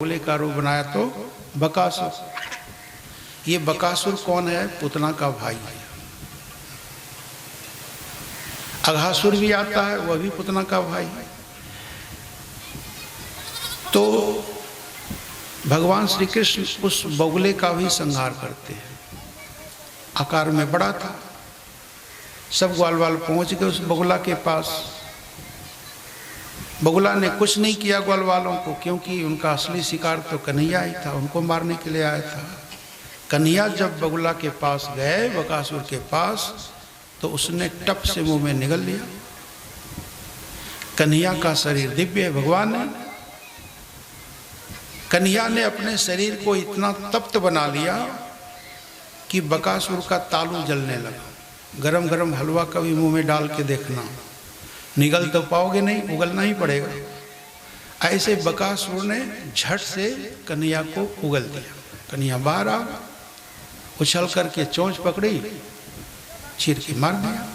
बगुले का रूप बनाया तो बकासुर। ये बकासुर कौन है? पुतना का भाई है। अघासुर भी आता है, वह भी पुतना का भाई है। तो भगवान श्री कृष्ण उस बगुले का भी संहार करते हैं। आकार में बड़ा था। सब ग्वाल वाल पहुंच गए उस बगुला के पास। बगुला ने कुछ नहीं किया ग्वाल वालों को, क्योंकि उनका असली शिकार तो कन्हैया ही था, उनको मारने के लिए आया था। कन्हैया जब बगुला के पास गए, बकासुर के पास, तो उसने टप से मुंह में निगल लिया। कन्हैया का शरीर दिव्य है। भगवान ने कन्हैया ने अपने शरीर को इतना तप्त बना लिया कि बकासुर का तालू जलने लगा। गरम गरम हलवा कभी मुंह में डाल के देखना, निगल तो पाओगे नहीं, उगलना ही पड़ेगा। ऐसे बकासुर ने झट से कन्हैया को उगल दिया। कन्हैया बाहर आ, उछल करके चोंच पकड़ी, चीर के मार दिया।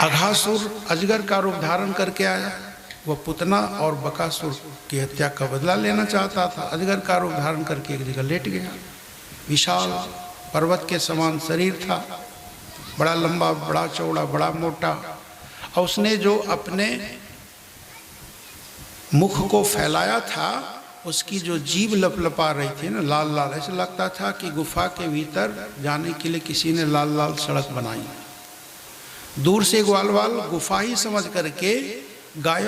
अघासुर अजगर का रूप धारण करके आया। वह पुतना और बकासुर की हत्या का बदला लेना चाहता था। अजगर का रूप धारण करके एक जगह लेट गया। विशाल पर्वत के समान शरीर था, बड़ा लंबा, बड़ा चौड़ा, बड़ा मोटा। और उसने जो अपने मुख को फैलाया था, उसकी जो जीभ लपलपा रही थी ना, लाल लाल, ऐसा लगता था कि गुफा के भीतर जाने के लिए किसी ने लाल लाल सड़क बनाई। दूर से ग्वाल वाल गुफा ही समझ करके गाय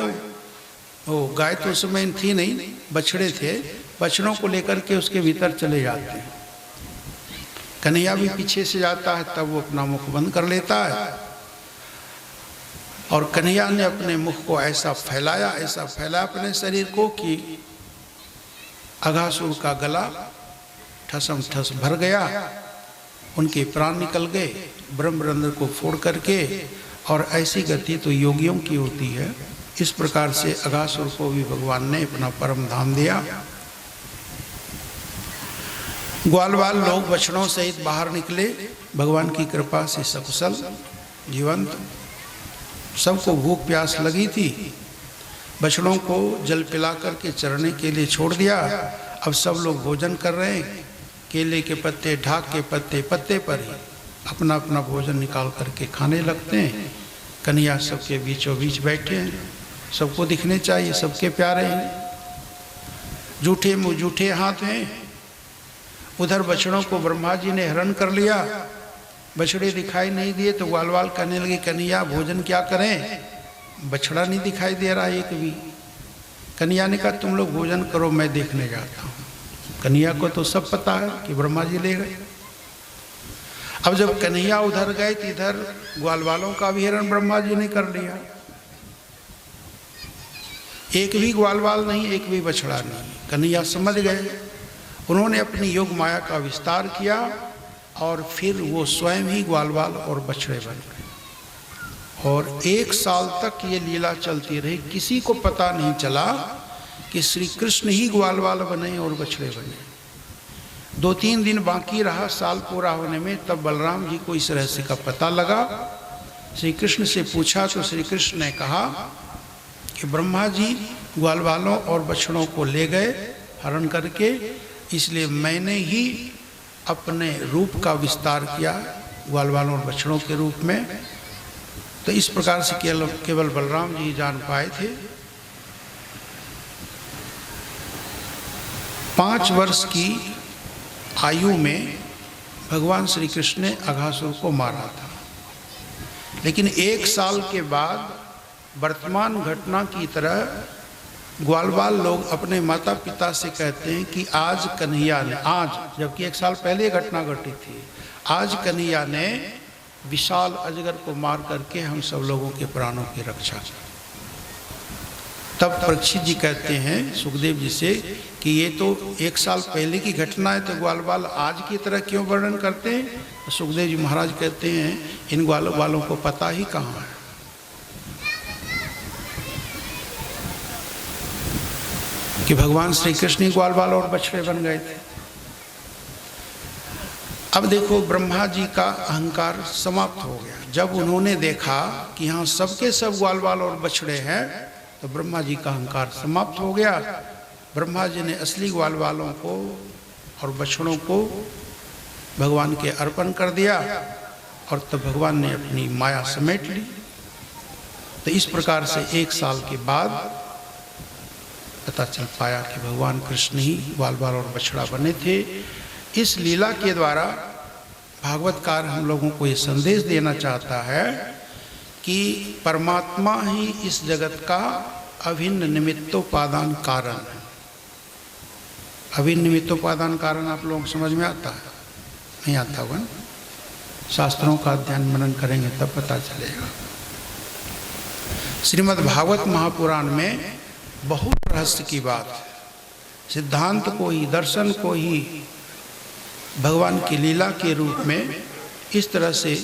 तो उस समय थी नहीं, बछड़े थे, बछड़ों को लेकर के उसके भीतर चले जाते हैं। कन्हैया भी पीछे से जाता है, तब वो अपना मुख बंद कर लेता है। और कन्हैया ने अपने मुख को ऐसा फैलाया अपने शरीर को कि अघासुर का गला ठसम ठस भर गया। उनके प्राण निकल गए ब्रह्मरंध्र को फोड़ करके। और ऐसी गति तो योगियों की होती है। इस प्रकार से अघासुर को भी भगवान ने अपना परम धाम दिया। ग्वाल वाल लोग बछड़ों सहित बाहर निकले। भगवान की कृपा से सकुशल जीवंत। सबको भूख प्यास लगी थी। बछड़ों को जल पिला करके चरने के लिए छोड़ दिया। अब सब लोग भोजन कर रहे हैं। केले के पत्ते, ढाक के पत्ते, पत्ते पर ही अपना अपना भोजन निकाल करके खाने लगते हैं। कन्हैया सबके बीचों बीच बैठे हैं। सबको दिखने चाहिए, सबके प्यारे हैं। जूठे मुँह जूठे हाथ हैं। उधर बछड़ों को ब्रह्मा जी ने हरण कर लिया। बछड़े दिखाई नहीं दिए तो ग्वाल वाल कहने लगे, कन्हैया भोजन क्या करें, बछड़ा नहीं दिखाई दे रहा एक भी। कन्हैया ने कहा, तुम लोग भोजन करो, मैं देखने जाता हूँ। कन्हैया को तो सब पता है कि ब्रह्मा जी ले गए। अब जब कन्हैया उधर गए तो इधर ग्वाल वालों का भी हरण ब्रह्मा जी ने कर लिया। एक भी ग्वाल वाल नहीं, एक भी बछड़ा नहीं। कन्हैया समझ गए। उन्होंने अपनी योग माया का विस्तार किया और फिर वो स्वयं ही ग्वाल वाल और बछड़े बन गए। और 1 साल तक ये लीला चलती रही। किसी को पता नहीं चला कि श्री कृष्ण ही ग्वाल वाल बने और बछड़े बने। 2-3 दिन बाकी रहा साल पूरा होने में, तब बलराम जी को इस रहस्य का पता लगा। श्री कृष्ण से पूछा तो श्री कृष्ण ने कहा कि ब्रह्मा जी ग्वाल वालों और बछड़ों को ले गए हरण करके, इसलिए मैंने ही अपने रूप का विस्तार किया ग्वाल वालों और बछड़ों के रूप में। तो इस प्रकार से केवल बलराम जी जान पाए थे। 5 वर्ष की आयु में भगवान श्री कृष्ण ने अघासुर को मारा था। लेकिन 1 साल के बाद वर्तमान घटना की तरह ग्वाल वाल लोग अपने माता पिता से कहते हैं कि आज कन्हैया ने, आज जबकि 1 साल पहले घटना घटी थी, आज कन्हैया ने विशाल अजगर को मार करके हम सब लोगों के प्राणों की रक्षा की। तब परीक्षित जी कहते हैं सुखदेव जी से कि ये तो 1 साल पहले की घटना है, तो ग्वाल वाल आज की तरह क्यों वर्णन करते हैं? तो सुखदेव जी महाराज कहते हैं इन ग्वाल वालों को पता ही कहाँ है कि भगवान श्री कृष्ण ग्वाल वाल और बछड़े बन गए थे। अब देखो ब्रह्मा जी का अहंकार समाप्त हो गया। जब उन्होंने देखा कि हाँ सबके सब ग्वाल वाल और बछड़े हैं, तो ब्रह्मा जी का अहंकार समाप्त हो गया। ब्रह्मा जी ने असली ग्वाल वालों को और बछड़ों को भगवान के अर्पण कर दिया और तब भगवान ने अपनी माया समेट ली। तो इस प्रकार से 1 साल के बाद पता चल पाया कि भगवान कृष्ण ही ग्वाल बाल और बछड़ा बने थे। इस लीला के द्वारा भागवतकार हम लोगों को ये संदेश देना चाहता है कि परमात्मा ही इस जगत का अभिन्न निमित्तोपादान कारण है। अभिन्न निमित्तोपादान कारण आप लोगों को समझ में आता है? नहीं आता होगा ना? शास्त्रों का अध्ययन मनन करेंगे तब पता चलेगा। श्रीमद् भागवत महापुराण में बहुत रहस्य की बात है। सिद्धांत को ही, दर्शन को ही भगवान की लीला के रूप में इस तरह से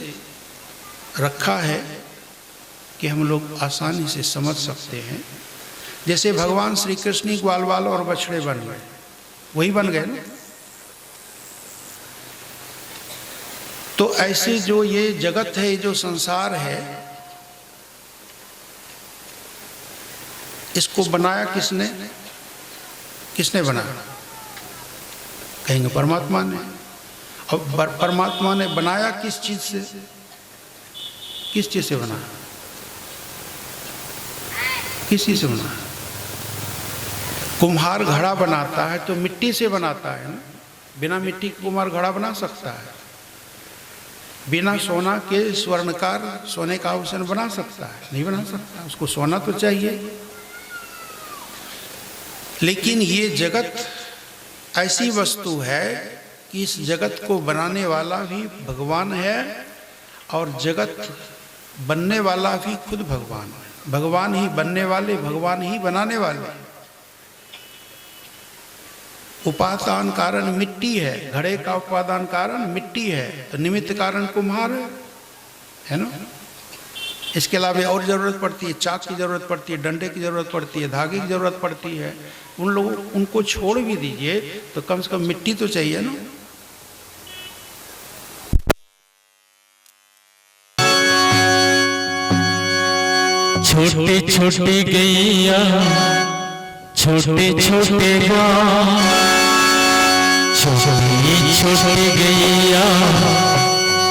रखा है कि हम लोग आसानी से समझ सकते हैं। जैसे भगवान श्री कृष्ण ग्वाल बाल और बछड़े बन गए, वही बन गए ना। तो ऐसे जो ये जगत है, जो संसार है, इसको बनाया किसने? किसने बनाया? कहेंगे परमात्मा ने। और परमात्मा ने बनाया किस चीज से? किस चीज से बनाया? किस चीज से बनाया? कुम्हार घड़ा बनाता है तो मिट्टी से बनाता है ना। बिना मिट्टी के कुम्हार घड़ा बना सकता है? बिना सोना के स्वर्णकार सोने का आभूषण बना सकता है? नहीं बना सकता। उसको सोना तो चाहिए। लेकिन ये जगत ऐसी वस्तु है कि इस जगत को बनाने वाला भी भगवान है और जगत बनने वाला भी खुद भगवान है। भगवान ही बनने वाले, भगवान ही बनाने वाले। उपादान कारण मिट्टी है, घड़े का उपादान कारण मिट्टी है, तो निमित्त कारण कुम्हार है ना। इसके अलावा और जरूरत पड़ती है, चाक की जरूरत पड़ती है, डंडे की जरूरत पड़ती है, धागे की जरूरत पड़ती है। उन लोगों उनको छोड़ भी दीजिए तो कम से कम मिट्टी तो चाहिए ना। छोटे छोटे गैया, छोटे छोटे गाँव, छोटे छोटे गैया,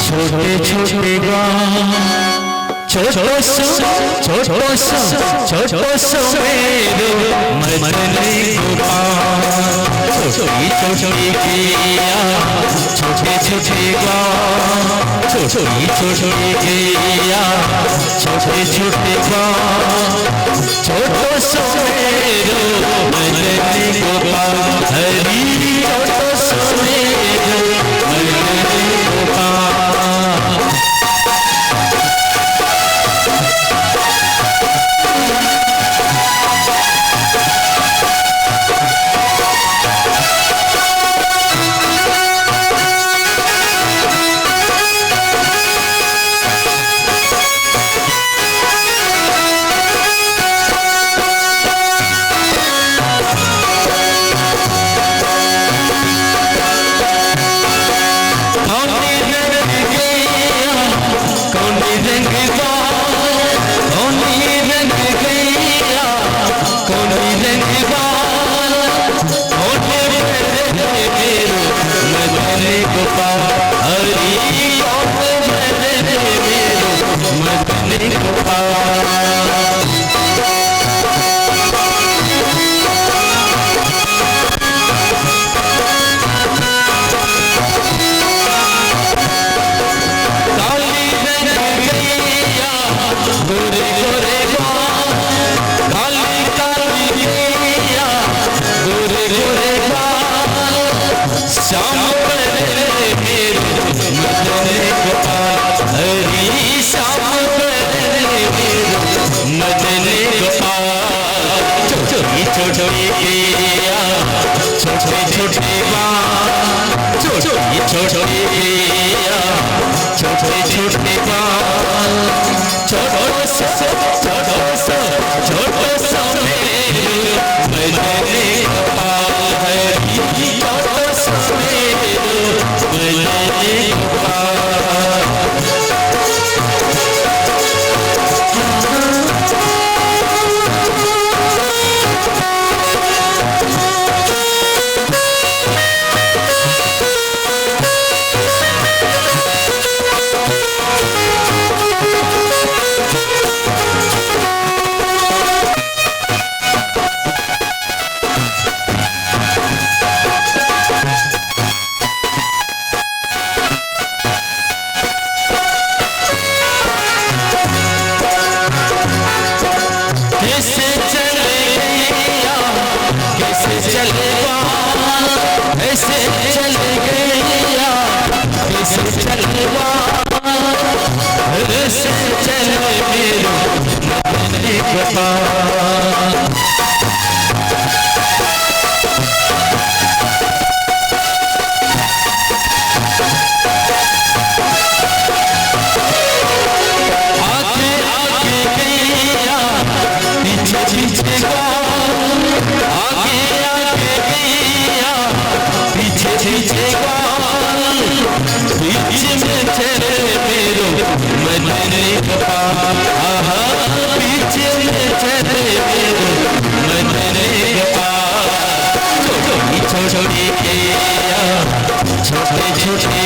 छोटे छोटे गाँव, छोटो सो मेरो मदने गोपाल। छोटी छोटी गैया, छोटे छोटे गाँव, छोटी छोटी गैया, छोटे छोटे गाँव, छोटो सो मेरो मदने गोपाल। हरि छोटो सो मेरो मदने गोपाल। चलेगा ऐसे चले गया ऐसे चलेगा ऐसे चले मेरो मदन गोपाल आगे आगे गया पीछे पीछे आगे आगे गया पीछे पीछे बीच में चले मेरो मदन गोपाल आहा पीछे में चले मेरो मदन गोपाल छोटी छोटी छोटे छोटे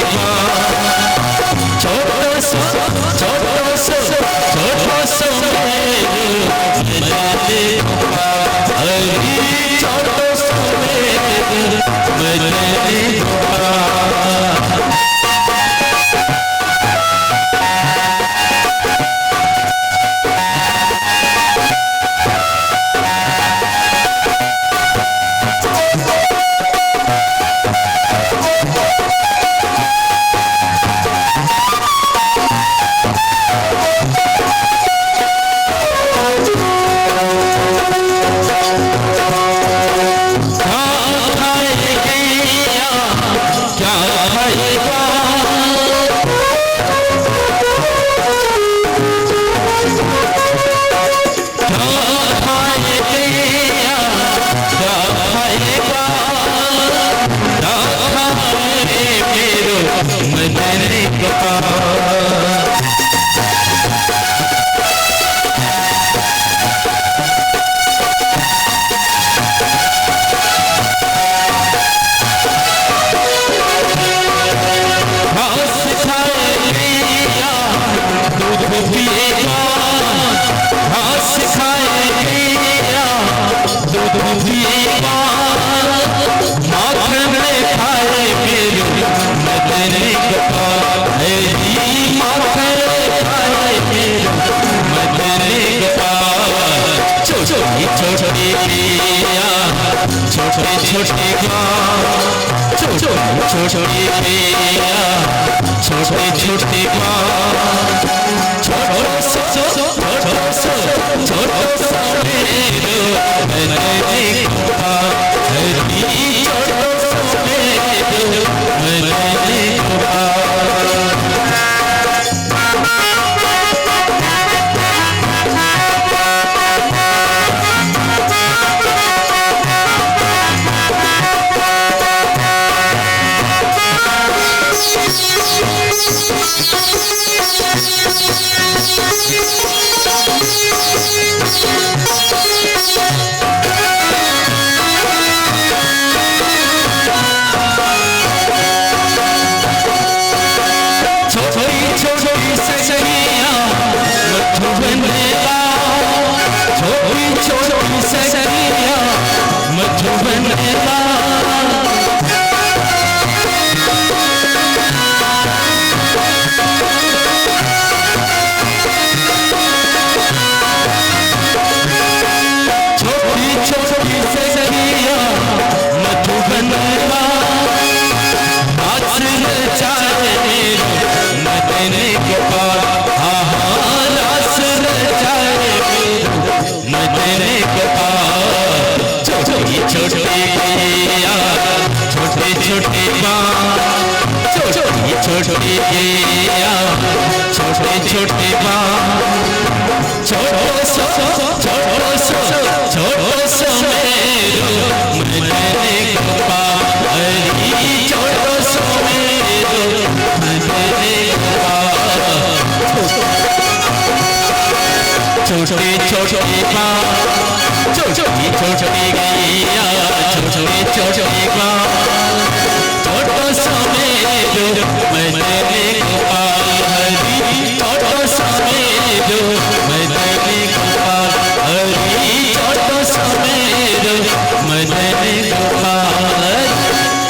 छोटो सो मेरो मदन गोपाल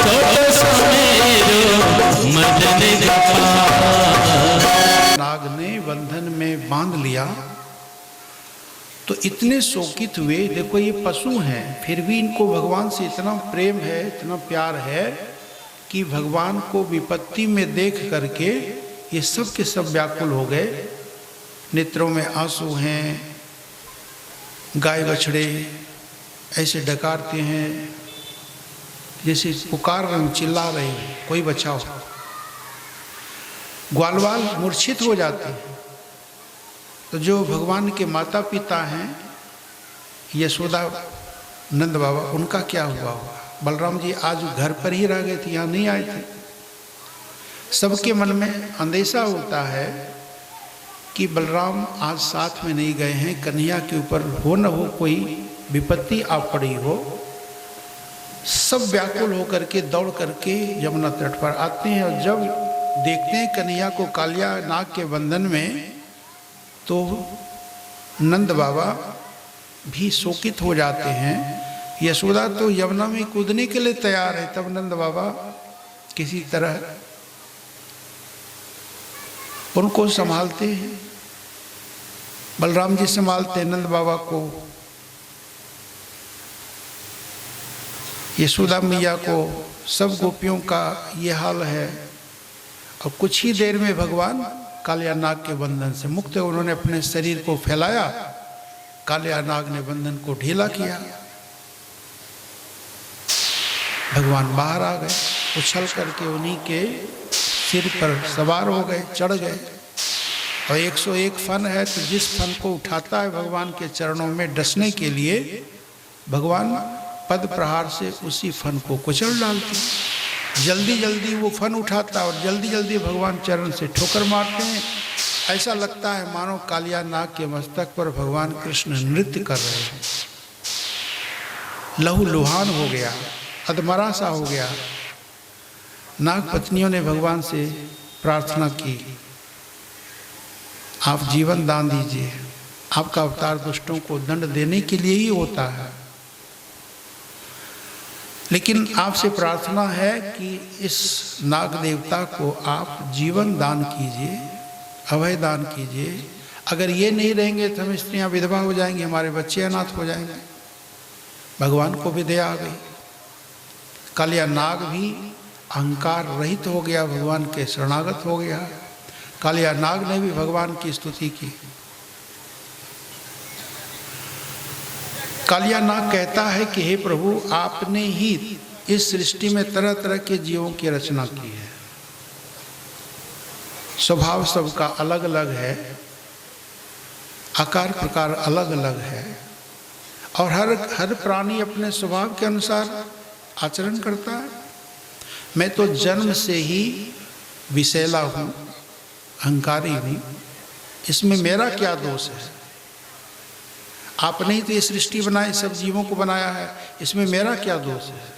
छोटो सो मेरो मदन गोपाल नाग ने बंधन में बांध लिया तो इतने शोकित हुए। देखो ये पशु हैं, फिर भी इनको भगवान से इतना प्रेम है, इतना प्यार है कि भगवान को विपत्ति में देख करके ये सब के सब व्याकुल हो गए। नेत्रों में आंसू हैं, गाय बछड़े ऐसे डकारते हैं जैसे पुकार रहे हैं, चिल्ला रहे हैं, कोई बचाओ। ग्वालवाल मूर्छित हो जाते हैं। तो जो भगवान के माता पिता हैं यशोदा नंद बाबा, उनका क्या हुआ होगा? बलराम जी आज घर पर ही रह गए थे, यहाँ नहीं आए थे। सबके मन में अंदेशा होता है कि बलराम आज साथ में नहीं गए हैं, कन्हैया के ऊपर हो न हो कोई विपत्ति आ पड़ी हो। सब व्याकुल होकर के दौड़ करके यमुना तट पर आते हैं और जब देखते हैं कन्हैया को कालिया नाग के बंधन में, तो नंद बाबा भी शोकित हो जाते हैं। यशोदा तो यमुना में कूदने के लिए तैयार है, तब नंद बाबा किसी तरह उनको संभालते हैं। बलराम जी संभालते हैं नंद बाबा को, यशोदा मैया को। सब गोपियों का ये हाल है। और कुछ ही देर में भगवान कालिया नाग के बंधन से मुक्त है। उन्होंने अपने शरीर को फैलाया, कालिया नाग ने बंधन को ढीला किया, भगवान बाहर आ गए, उछल करके उन्हीं के सिर पर सवार हो गए, चढ़ गए। और 101 फन है, तो जिस फन को उठाता है भगवान के चरणों में डसने के लिए, भगवान पद प्रहार से उसी फन को कुचल डालते। जल्दी जल्दी वो फन उठाता और जल्दी जल्दी भगवान चरण से ठोकर मारते हैं। ऐसा लगता है मानो कालिया नाग के मस्तक पर भगवान कृष्ण नृत्य कर रहे हैं। लहू लुहान हो गया, अधमरा सा हो गया। नाग पत्नियों ने भगवान से प्रार्थना की, आप जीवन दान दीजिए, आपका अवतार दुष्टों को दंड देने के लिए ही होता है, लेकिन आपसे प्रार्थना है कि इस नाग देवता को आप जीवन दान कीजिए, अभय दान कीजिए। अगर ये नहीं रहेंगे तो हम स्त्रियां विधवा हो जाएंगी, हमारे बच्चे अनाथ हो जाएंगे। भगवान को भी दया आ गई। कालिया नाग भी अहंकार रहित हो गया, भगवान के शरणागत हो गया। कालिया नाग ने भी भगवान की स्तुति की। कालिया नाग कहता है कि हे प्रभु, आपने ही इस सृष्टि में तरह तरह के जीवों की रचना की है। स्वभाव सबका अलग अलग है, आकार प्रकार अलग अलग है, और हर प्राणी अपने स्वभाव के अनुसार आचरण करता है। मैं तो जन्म से ही विषैला हूँ, अहंकारी हूँ, इसमें मेरा क्या दोष है? आपने ही तो ये सृष्टि बनाई, सब जीवों को बनाया है, इसमें मेरा क्या दोष है?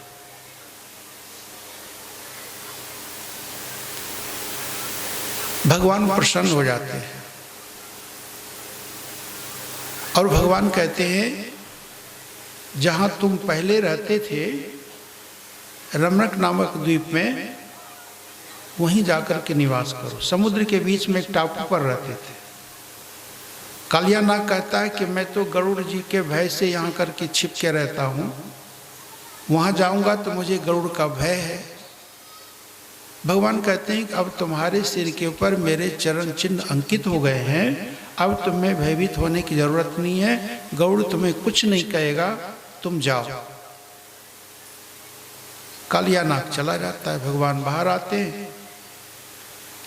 भगवान प्रसन्न हो जाते हैं और भगवान कहते हैं, जहां तुम पहले रहते थे रमणक नामक द्वीप में, वहीं जाकर के निवास करो। समुद्र के बीच में एक टापू पर रहते थे। कालिया नाग कहता है कि मैं तो गरुड़ जी के भय से यहाँ करके छिप के रहता हूँ, वहाँ जाऊँगा तो मुझे गरुड़ का भय है। भगवान कहते हैं कि अब तुम्हारे सिर के ऊपर मेरे चरण चिन्ह अंकित हो गए हैं, अब तुम्हें भयभीत होने की जरूरत नहीं है, गरुड़ तुम्हें कुछ नहीं कहेगा, तुम जाओ। कालिया नाग चला जाता है, भगवान बाहर आते हैं,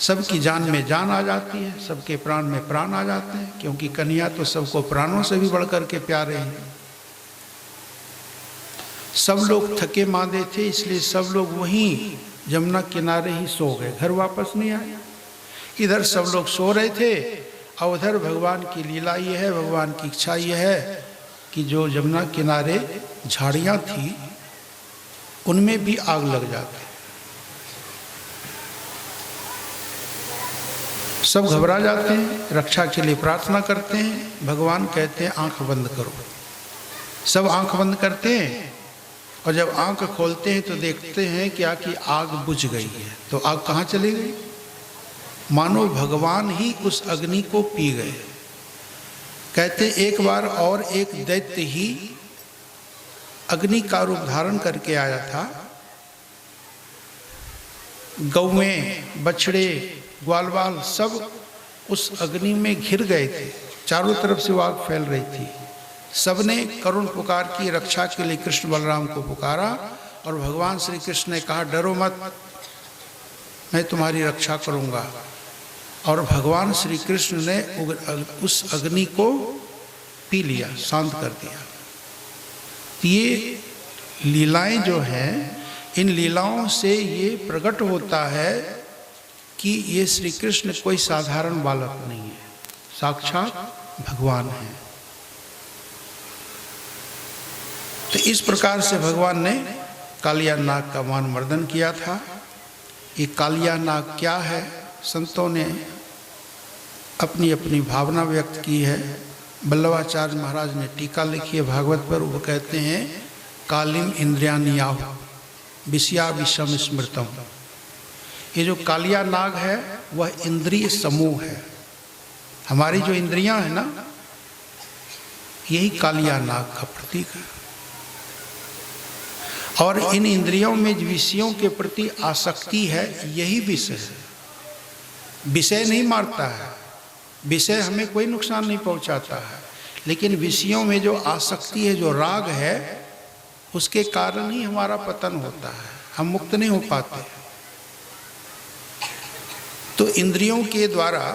सबकी जान में जान आ जाती है, सबके प्राण में प्राण आ जाते हैं, क्योंकि कन्हैया तो सबको प्राणों से भी बढ़कर के प्यारे हैं। सब लोग थके मांदे थे, इसलिए सब लोग वहीं यमुना किनारे ही सो गए, घर वापस नहीं आए। इधर सब लोग सो रहे थे और उधर भगवान की लीला ये है, भगवान की इच्छा ये है कि जो यमुना किनारे झाड़ियाँ थी उनमें भी आग लग जाती। सब घबरा जाते हैं, रक्षा के लिए प्रार्थना करते हैं। भगवान कहते हैं आंख बंद करो। सब आंख बंद करते हैं और जब आंख खोलते हैं तो देखते हैं क्या कि आग बुझ गई है। तो आग कहाँ चली गई? मानो भगवान ही उस अग्नि को पी गए। कहते एक बार और एक दैत्य ही अग्नि का रूप धारण करके आया था। गौएं, बछड़े, ग्वाल सब उस अग्नि में घिर गए थे। चारों तरफ से आग फैल रही थी। सबने करुण पुकार की, रक्षा के लिए कृष्ण बलराम को पुकारा और भगवान श्री कृष्ण ने कहा डरो मत, मैं तुम्हारी रक्षा करूंगा। और भगवान श्री कृष्ण ने उस अग्नि को पी लिया, शांत कर दिया। ये लीलाएं जो हैं, इन लीलाओं से ये प्रकट होता है कि ये श्री कृष्ण कोई साधारण बालक नहीं है, साक्षात भगवान है। तो इस प्रकार से भगवान ने कालिया नाग का मान मर्दन किया था। ये कालिया नाग क्या है, संतों ने अपनी अपनी भावना व्यक्त की है। वल्लभाचार्य महाराज ने टीका लिखी है भागवत पर। वो कहते हैं कालिम इंद्रियानियाहु विषया विषम स्मृतम। ये जो कालिया नाग है वह इंद्रिय समूह है। हमारी जो इंद्रियां है ना, यही कालिया नाग का प्रतीक है। और इन इंद्रियों में विषयों के प्रति आसक्ति है, यही विषय है। विषय नहीं मारता है, विषय हमें कोई नुकसान नहीं पहुंचाता है, लेकिन विषयों में जो आसक्ति है, जो राग है, उसके कारण ही हमारा पतन होता है, हम मुक्त नहीं हो पाते। तो इंद्रियों के द्वारा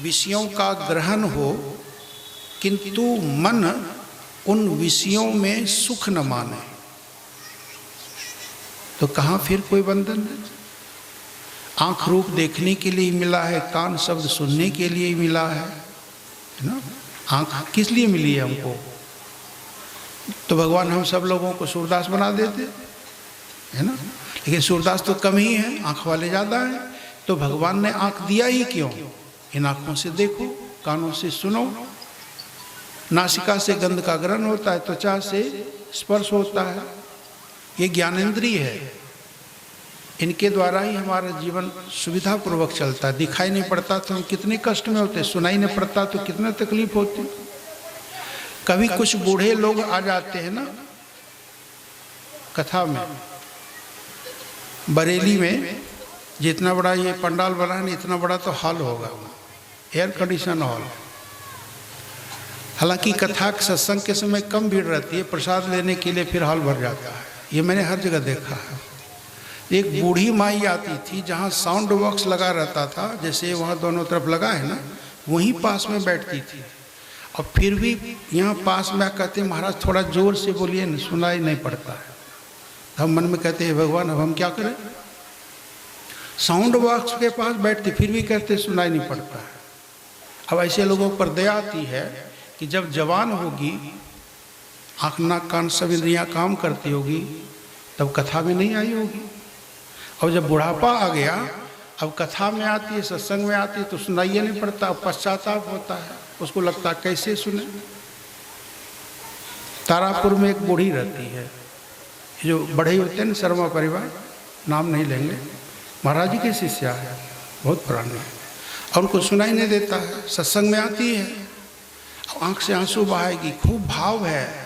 विषयों का ग्रहण हो, किंतु मन उन विषयों में सुख न माने, तो कहाँ फिर कोई बंधन है। आँख रूप देखने के लिए मिला है, कान शब्द सुनने के लिए मिला है ना। आँख किस लिए मिली है हमको? तो भगवान हम सब लोगों को सूरदास बना देते है ना, लेकिन सूरदास तो कम ही है, आँख वाले ज़्यादा हैं। तो भगवान ने आँख दिया ही क्यों? इन आँखों से देखो, कानों से सुनो, नासिका से गंध का ग्रहण होता है, त्वचा से स्पर्श होता है, ये ज्ञानेंद्रिय है। इनके द्वारा ही हमारा जीवन सुविधा पूर्वक चलता है। दिखाई नहीं पड़ता तो हम कितने कष्ट में होते, सुनाई नहीं पड़ता तो कितने तकलीफ होती। कभी कुछ बूढ़े लोग आ जाते हैं ना कथा में, बरेली में जितना बड़ा ये पंडाल बना है, इतना बड़ा तो हॉल होगा, एयर कंडीशन हॉल। हालांकि कथा सत्संग के समय कम भीड़ रहती है, प्रसाद लेने के लिए फिर हॉल भर जाता है। ये मैंने हर जगह देखा है। एक बूढ़ी माई आती थी, जहाँ साउंड बॉक्स लगा रहता था, जैसे वहाँ दोनों तरफ लगा है ना, वहीं पास में बैठती थी। और फिर भी यहाँ पास में कहते महाराज थोड़ा जोर से बोलिए ना, सुनाई नहीं पड़ता है। हम मन में कहते हैं भगवान अब हम क्या करें। साउंड बॉक्स के पास बैठते फिर भी कहते सुनाई नहीं पड़ता है। अब ऐसे लोगों पर दया आती है कि जब जवान होगी, आँख नाक कान सब इंद्रियाँ काम करती होगी, तब कथा में नहीं आई होगी। और जब बुढ़ापा आ गया, अब कथा में आती है, सत्संग में आती है, तो सुनाइए नहीं पड़ता, पश्चाताप होता है, उसको लगता है कैसे सुने। तारापुर में एक बूढ़ी रहती है, जो बढ़ई होते हैं ना, शर्मा परिवार, नाम नहीं लेंगे, महाराज जी के शिष्या है, बहुत पुराने, और उनको सुनाई नहीं देता है। सत्संग में आती है, आँख से आंसू बहाएगी, खूब भाव है।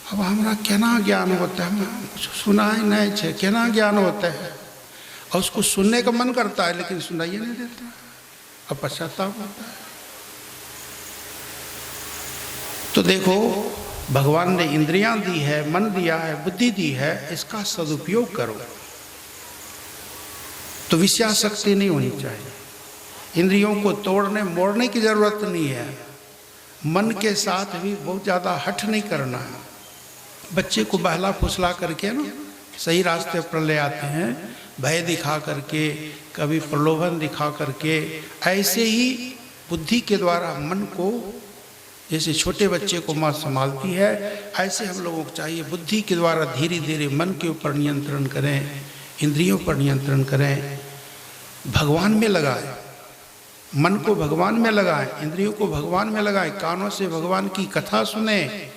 अब हमारा केना ज्ञान होता है, सुनाई नहीं छे, केना ज्ञान होता है। और उसको सुनने का मन करता है, लेकिन सुनाइए नहीं देता, अब पश्चाताप होता है। तो देखो, भगवान ने इंद्रियां दी है, मन दिया है, बुद्धि दी है, इसका सदुपयोग करो। तो विषयासक्ति नहीं होनी चाहिए। इंद्रियों को तोड़ने मोड़ने की जरूरत नहीं है। मन के साथ भी बहुत ज़्यादा हठ नहीं करना है। बच्चे को बहला फुसला करके ना सही रास्ते पर ले आते हैं, भय दिखा करके, कभी प्रलोभन दिखा करके। ऐसे ही बुद्धि के द्वारा मन को, जैसे छोटे बच्चे को माँ संभालती है, ऐसे हम लोगों को चाहिए बुद्धि के द्वारा धीरे धीरे मन के ऊपर नियंत्रण करें, इंद्रियों पर नियंत्रण करें, भगवान में लगाएं, मन को भगवान में लगाएं, इंद्रियों को भगवान में लगाएं, कानों से भगवान की कथा सुने,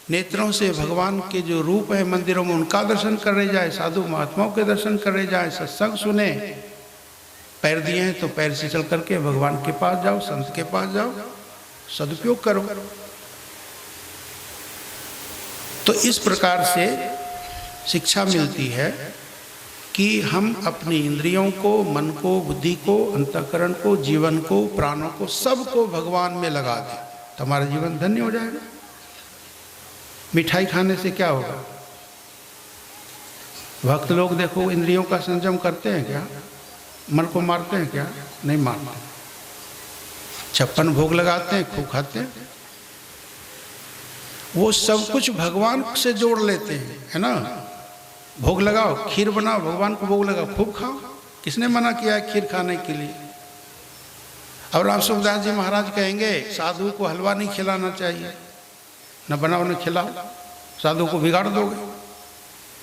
नेत्रों से भगवान के जो रूप है मंदिरों में उनका दर्शन करने जाए, साधु महात्माओं के दर्शन करने जाए, सत्संग सुने। पैर दिए हैं तो पैर से चल करके भगवान के पास जाओ, संत के पास जाओ, सदुपयोग करो। तो इस प्रकार से शिक्षा मिलती है कि हम अपनी इंद्रियों को, मन को, बुद्धि को, अंतःकरण को, जीवन को, प्राणों को, सबको भगवान में लगा दें तो हमारा जीवन धन्य हो जाएगा। मिठाई खाने से क्या होगा? भक्त लोग देखो इंद्रियों का संयम करते हैं क्या? मन को मारते हैं क्या? नहीं मारते। 56 भोग लगाते हैं, खूब खाते हैं। वो सब कुछ भगवान से जोड़ लेते हैं, है ना। भोग लगाओ, खीर बनाओ, भगवान को भोग लगाओ, खूब खाओ। किसने मना किया है खीर खाने के लिए? अब राम सुखदास जी महाराज कहेंगे साधु को हलवा नहीं खिलाना चाहिए, न बनाओ न खिलाओ, साधु को बिगाड़ दोगे,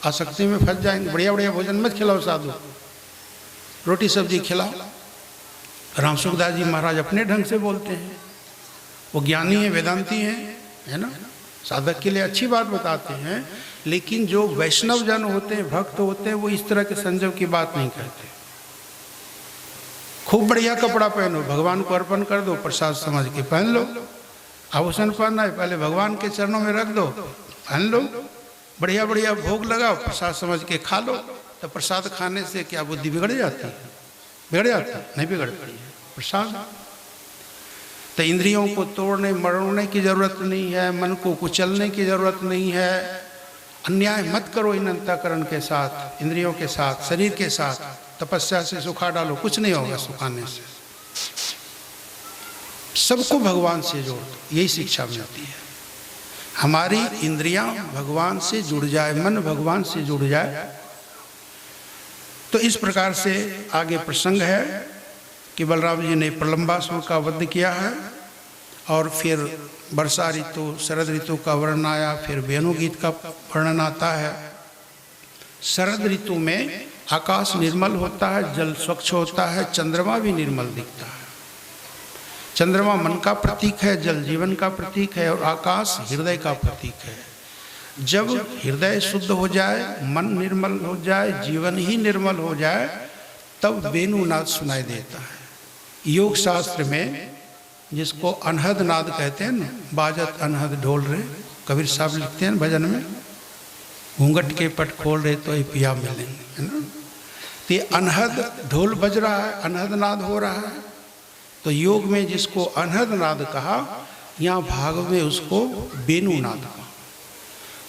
आसक्ति में फंस जाएंगे। बढ़िया बढ़िया भोजन मत खिलाओ, साधु रोटी सब्जी खिलाओ। राम सुखदास जी महाराज अपने ढंग से बोलते हैं, वो ज्ञानी हैं, वेदांती हैं, है ना, साधक के लिए अच्छी बात बताते हैं। लेकिन जो वैष्णव जन होते हैं, भक्त होते हैं, वो इस तरह के संयम की बात नहीं करते। खूब बढ़िया कपड़ा पहनो, भगवान को अर्पण कर दो, प्रसाद समझ के पहन लो। आभूषण पहनना है, पहले भगवान के चरणों में रख दो, पहन लो। बढ़िया बढ़िया भोग लगाओ, प्रसाद समझ के खा लो। तो प्रसाद खाने से क्या बुद्धि बिगड़ जाती है? बिगड़ जाती है? नहीं बिगड़ती है। प्रसाद तो इंद्रियों को तोड़ने मरोड़ने की जरूरत नहीं है, मन को कुचलने की जरूरत नहीं है। अन्याय मत करो इन अंतःकरण के साथ, इंद्रियों के साथ, शरीर के साथ। तपस्या से सुखा डालो, कुछ नहीं होगा सुखाने से। सबको भगवान से जोड़ दो, यही शिक्षा मिलती है। हमारी इंद्रियां भगवान से जुड़ जाए, मन भगवान से जुड़ जाए। तो इस प्रकार से आगे प्रसंग है कि बलराम जी ने प्रलंबासुर का वध किया है, और फिर वर्षा ऋतु, शरद ऋतु का वर्णन आया, फिर वेणुगीत का वर्णन आता है। शरद ऋतु में आकाश निर्मल होता है, जल स्वच्छ होता है, चंद्रमा भी निर्मल दिखता है। चंद्रमा मन का प्रतीक है, जल जीवन का प्रतीक है, और आकाश हृदय का प्रतीक है। जब हृदय शुद्ध हो जाए, मन निर्मल हो जाए, जीवन ही निर्मल हो जाए, तब वेणुनाद सुनाई देता है। योग शास्त्र में जिसको अनहद नाद कहते हैं ना, बाजत अनहद ढोल रहे, कबीर साहब लिखते हैं भजन में, घूंघट के पट खोल रहे तो ये पिया मिलेंगे, है ना। तो ये अनहद ढोल बज रहा है, अनहद नाद हो रहा है। तो योग में जिसको अनहद नाद कहा, यहाँ भाग में उसको वेणु नाद कहा।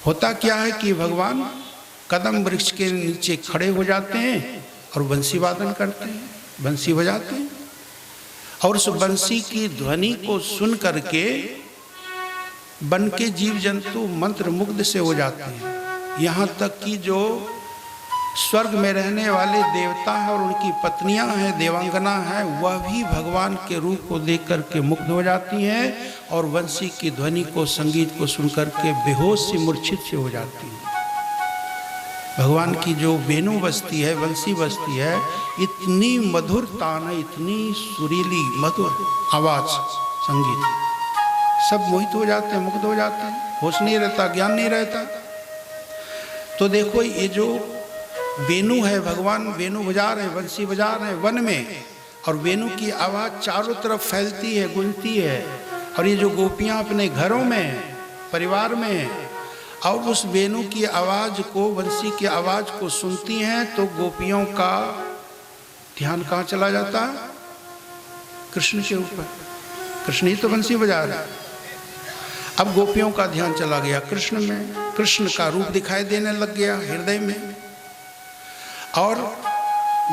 होता क्या है कि भगवान कदम वृक्ष के नीचे खड़े हो जाते हैं और बंसी वादन करते हैं, बंसी बजाते हैं, और उस बंसी की ध्वनि को सुन करके वन के जीव जंतु मंत्र मुग्ध से हो जाते हैं। यहाँ तक कि जो स्वर्ग में रहने वाले देवता हैं और उनकी पत्नियां हैं, देवांगना हैं, वह भी भगवान के रूप को देख करके मुग्ध हो जाती हैं, और बंसी की ध्वनि को, संगीत को सुन करके बेहोश से, मूर्छित से हो जाती हैं। भगवान की जो वेणु बजती है, बंसी बजती है, इतनी मधुर तान है, इतनी सुरीली मधुर आवाज, संगीत, सब मोहित हो जाते हैं, मुग्ध हो जाते हैं, होश नहीं रहता, ज्ञान नहीं रहता। तो देखो ये जो वेणु है, भगवान वेणु बजा रहे हैं, बंसी बजा रहे हैं वन में, और वेणु की आवाज़ चारों तरफ फैलती है, गूंजती है। और ये जो गोपियाँ अपने घरों में, परिवार में, और उस वेणु की आवाज़ को, बंसी की आवाज़ को सुनती हैं, तो गोपियों का ध्यान कहाँ चला जाता है? कृष्ण के ऊपर। कृष्ण ही तो बंसी बजा रहे हैं। अब गोपियों का ध्यान चला गया कृष्ण में, कृष्ण का रूप दिखाई देने लग गया हृदय में, और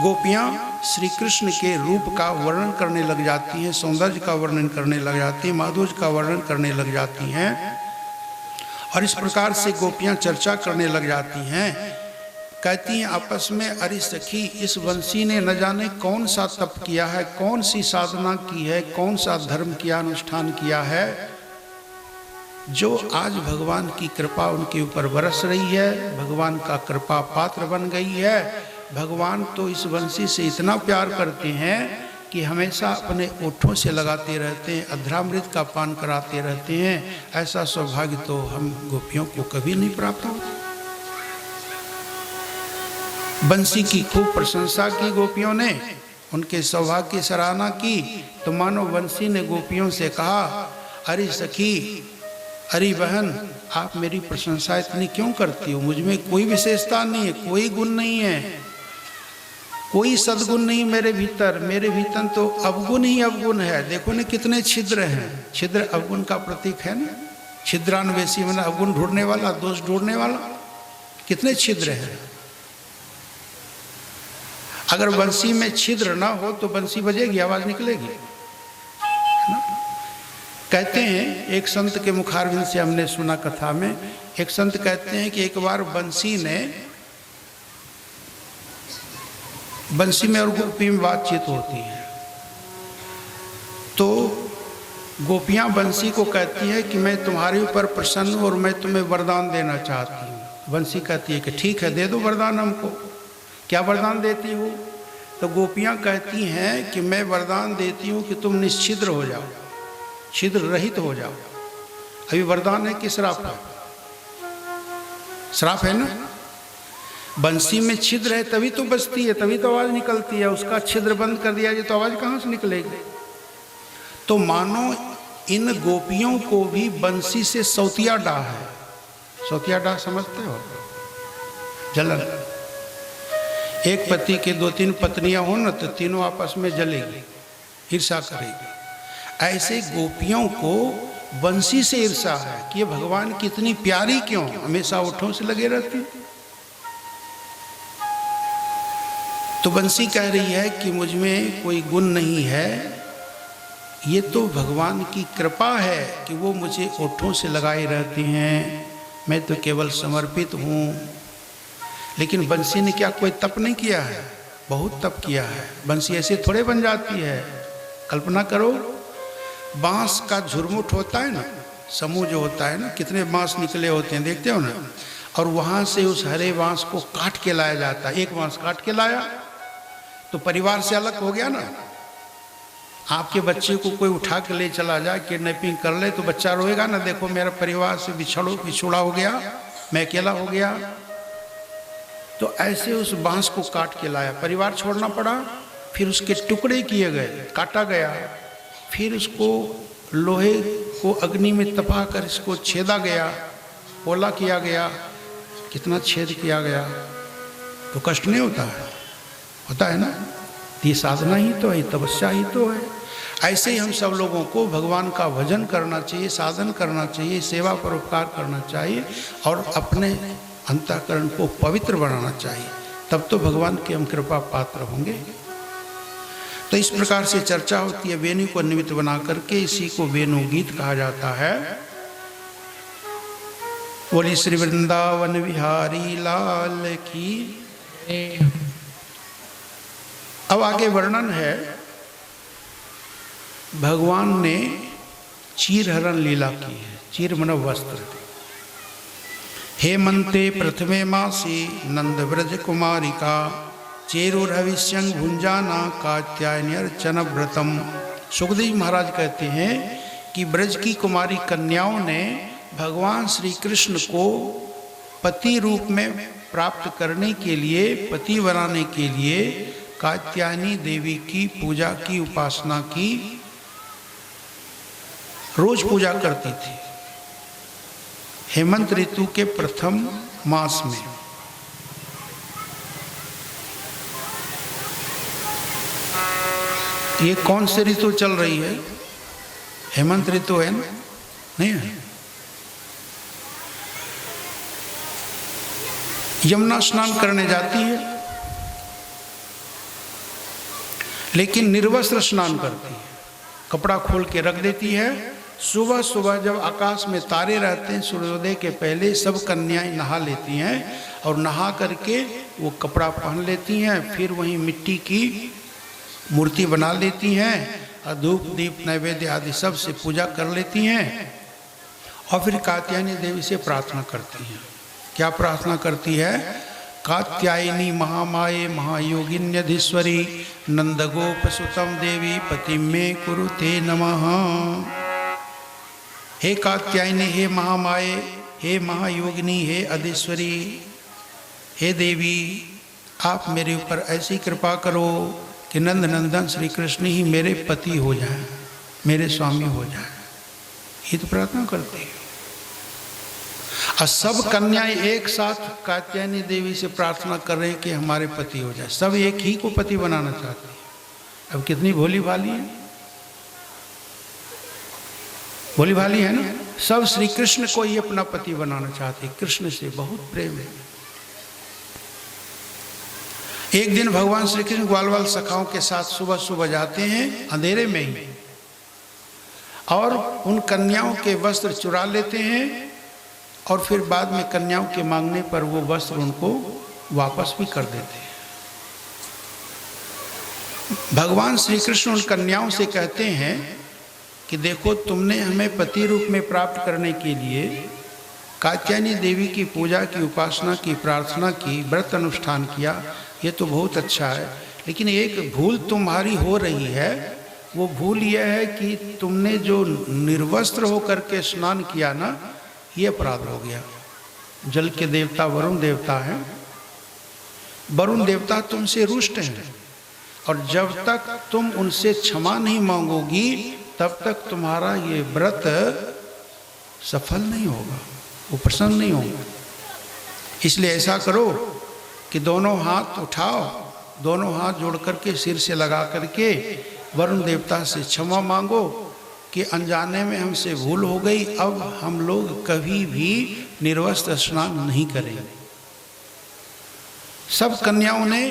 गोपियाँ श्री कृष्ण के रूप का वर्णन करने लग जाती हैं, सौंदर्य का वर्णन करने लग जाती हैं, माधुर्य का वर्णन करने लग जाती हैं। और इस प्रकार से गोपियाँ चर्चा करने लग जाती हैं, कहती हैं आपस में, अरे सखी, इस बंसी ने न जाने कौन सा तप किया है, कौन सी साधना की है, कौन सा धर्म किया, अनुष्ठान किया है, जो आज भगवान की कृपा उनके ऊपर बरस रही है, भगवान का कृपा पात्र बन गई है। भगवान तो इस बंसी से इतना प्यार करते हैं कि हमेशा अपने ओठों से लगाते रहते हैं, अधरामृत का पान कराते रहते हैं। ऐसा सौभाग्य तो हम गोपियों को कभी नहीं प्राप्त होता। बंसी की खूब प्रशंसा की गोपियों ने, उनके सौभाग्य की सराहना की तो मानो बंसी ने गोपियों से कहा, अरे सखी, अरे बहन, आप मेरी प्रशंसा इतनी क्यों करती हो? मुझ में कोई विशेषता नहीं है, कोई गुण नहीं है, कोई सद्गुण नहीं मेरे भीतर तो अवगुण ही अवगुण है। देखो ना कितने छिद्र हैं। छिद्र अवगुण का प्रतीक है ना। छिद्रान्वेषी मैंने अवगुण ढूंढने वाला, दोष ढूंढने वाला। कितने छिद्र हैं। अगर बंसी में छिद्र ना हो तो बंसी बजेगी, आवाज निकलेगी ना? कहते हैं, एक संत के मुखारविंद से हमने सुना कथा में, एक संत कहते हैं कि एक बार बंसी में और गोपी में बातचीत होती है, तो गोपियां बंसी को कहती है कि मैं तुम्हारे ऊपर प्रसन्न हूं और मैं तुम्हें वरदान देना चाहती हूँ। बंसी कहती है कि ठीक है, दे दो वरदान हमको। क्या वरदान देती हो? तो गोपियां कहती हैं कि मैं वरदान देती हूँ कि तुम निश्छिद्र हो जाओ, छिद्र रहित हो जाओ। अभी वरदान है कि श्राप है? श्राप है ना। बंसी में छिद्र है तभी तो बजती है, तभी तो आवाज निकलती है। उसका छिद्र बंद कर दिया जाए तो आवाज कहाँ से निकलेगी? तो मानो इन गोपियों को भी बंसी से सौतिया डाह है। सौतिया डाह समझते हो? जलन। एक पति के 2-3 पत्नियां हो ना तो तीनों आपस में जलेगी, ईर्षा करेगी। ऐसे गोपियों को बंसी से ईर्षा है कि ये भगवान की इतनी प्यारी क्यों, हमेशा ओठों से लगे रहती। तो बंसी कह रही है कि मुझ में कोई गुण नहीं है, ये तो भगवान की कृपा है कि वो मुझे ओठों से लगाए रहती हैं, मैं तो केवल समर्पित हूँ। लेकिन बंसी ने क्या कोई तप नहीं किया है? बहुत तप किया है। बंसी ऐसे थोड़े बन जाती है। कल्पना करो, बांस का झुरमुट होता है ना, समूह जो होता है ना, कितने बांस निकले होते हैं, देखते हो ना। और वहाँ से उस हरे बांस को काट के लाया जाता है। एक बांस काट के लाया तो परिवार से अलग हो गया ना। आपके बच्चे को कोई उठा के ले चला जाए, किडनैपिंग कर ले, तो बच्चा रोएगा ना, देखो मेरा परिवार से बिछुड़ा हो गया, मैं अकेला हो गया। तो ऐसे उस बांस को काट के लाया, परिवार छोड़ना पड़ा, फिर उसके टुकड़े किए गए, काटा गया, फिर उसको लोहे को अग्नि में तपा कर इसको छेदा गया, पोला किया गया। कितना छेद किया गया तो कष्ट नहीं होता है? होता है ना। ये साधना ही तो है, तपस्या ही तो है। ऐसे ही हम सब लोगों को भगवान का भजन करना चाहिए, साधन करना चाहिए, सेवा परोपकार करना चाहिए और अपने अंतःकरण को पवित्र बनाना चाहिए, तब तो भगवान के हम कृपा पात्र होंगे। तो इस प्रकार से चर्चा होती है वेणु को निमित्त बना करके, इसी को वेणु गीत कहा जाता है। बोली श्री वृंदावन बिहारी लाल की। अब आगे वर्णन है, भगवान ने चीरहरण लीला की है। चीर मन वस्त्र। हेमंते प्रथमे मासी नंद व्रज कुमारिका चेरुरविष्यं भुंजाना कात्यायनी अर्चन व्रतम। सुखदेव महाराज कहते हैं कि ब्रज की कुमारी कन्याओं ने भगवान श्री कृष्ण को पति रूप में प्राप्त करने के लिए, पति बनाने के लिए कात्यायनी देवी की पूजा की, उपासना की, रोज पूजा करती थी। हेमंत ऋतु के प्रथम मास में। ये कौन से ऋतु चल रही है? हेमंत ऋतु है ना? नहीं है। यमुना स्नान करने जाती है, लेकिन निर्वस्त्र स्नान करती है, कपड़ा खोल के रख देती है। सुबह सुबह जब आकाश में तारे रहते हैं, सूर्योदय के पहले सब कन्याएं नहा लेती हैं और नहा करके वो कपड़ा पहन लेती हैं, फिर वहीं मिट्टी की मूर्ति बना लेती हैं और धूप दीप नैवेद्य आदि सब से पूजा कर लेती हैं और फिर कात्यायनी देवी से प्रार्थना करती हैं। क्या प्रार्थना करती है? कात्यायनी महामाये महायोगिन्यधीश्वरी नंदगोपसुतम देवी पतिं मे कुरुते नमः। हे कात्यायनी, हे महामाये, हे महायोगिनी, हे अधीश्वरी, हे देवी, आप मेरे ऊपर ऐसी कृपा करो कि नंद नंदन श्री कृष्ण ही मेरे पति हो जाए, मेरे स्वामी हो जाए, ये तो प्रार्थना करते हैं। और सब कन्याएं एक साथ कात्यायनी देवी से प्रार्थना कर रहे हैं कि हमारे पति हो जाए। सब एक ही को पति बनाना चाहते हैं। अब कितनी भोली भाली है, भोली भाली है ना। सब श्री कृष्ण को ही अपना पति बनाना चाहते हैं, कृष्ण से बहुत प्रेम है। एक दिन भगवान श्री कृष्ण ग्वाल सखाओं के साथ सुबह सुबह जाते हैं अंधेरे में ही, और उन कन्याओं के वस्त्र चुरा लेते हैं, और फिर बाद में कन्याओं के मांगने पर वो वस्त्र उनको वापस भी कर देते हैं। भगवान श्री कृष्ण उन कन्याओं से कहते हैं कि देखो, तुमने हमें पति रूप में प्राप्त करने के लिए कात्यायनी देवी की पूजा की, उपासना की, प्रार्थना की, व्रत अनुष्ठान किया, ये तो बहुत अच्छा है, लेकिन एक भूल तुम्हारी हो रही है। वो भूल यह है कि तुमने जो निर्वस्त्र होकर के स्नान किया ना, ये अपराध हो गया। जल के देवता वरुण देवता हैं, वरुण देवता तुमसे रुष्ट हैं, और जब तक तुम उनसे क्षमा नहीं मांगोगी तब तक तुम्हारा ये व्रत सफल नहीं होगा, वो प्रसन्न नहीं होगा। इसलिए ऐसा करो कि दोनों हाथ उठाओ, दोनों हाथ जोड़ करके सिर से लगा करके वरुण देवता से क्षमा मांगो कि अनजाने में हमसे भूल हो गई, अब हम लोग कभी भी निर्वस्त्र स्नान नहीं करेंगे। सब कन्याओं ने